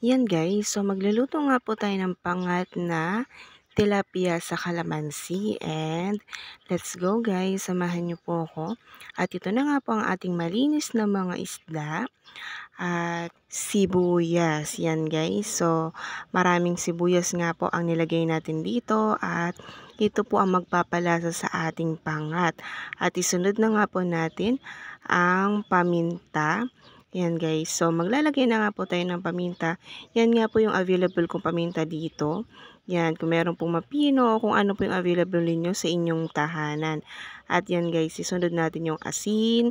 Yan guys, so magluluto nga po tayo ng pangat na tilapia sa kalamansi and let's go guys, samahan niyo po ako. At ito na nga po ang ating malinis na mga isda at sibuyas. Yan guys, so maraming sibuyas nga po ang nilagay natin dito at ito po ang magpapalasa sa ating pangat. At isunod na nga po natin ang paminta. Yan guys, so maglalagay na nga po tayo ng paminta. Yan nga po yung available kong paminta dito. Yan, kung meron pong mapino o kung ano po yung available ninyo sa inyong tahanan. At yan guys, isunod natin yung asin.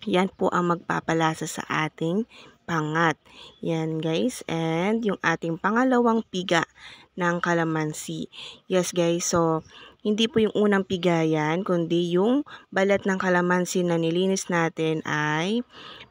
Yan po ang magpapalasa sa ating pangat. Yan guys, and yung ating pangalawang piga ng kalamansi. Yes guys, so hindi po yung unang piga yan, kundi yung balat ng kalamansi na nilinis natin ay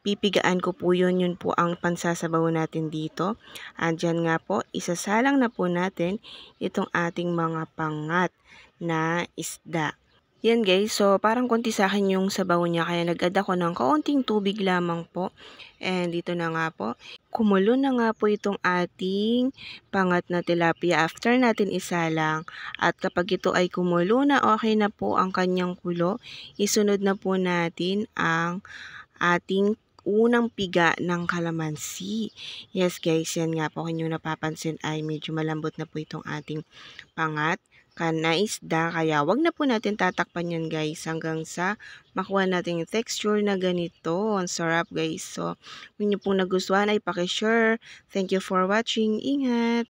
pipigaan ko po yun. Yun po ang pansasabaw natin dito. Andyan nga po, isasalang na po natin itong ating mga pangat na isda. Yan guys, so parang konti sa akin yung sabaw niya kaya nag-add ako ng kaunting tubig lamang po. And dito na nga po, kumulo na nga po itong ating pangat na tilapia after natin isalang. At kapag ito ay kumulo na, okay na po ang kanyang kulo, isunod na po natin ang ating unang piga ng kalamansi. Yes guys, yan nga po kung nyo napapansin ay medyo malambot na po itong ating pangat na isda. Kaya wag na po natin tatakpan yan guys hanggang sa makuha natin yung texture na ganito. Ang sarap guys. So, kung nyo pong nagustuhan ay pakishare. Thank you for watching. Ingat!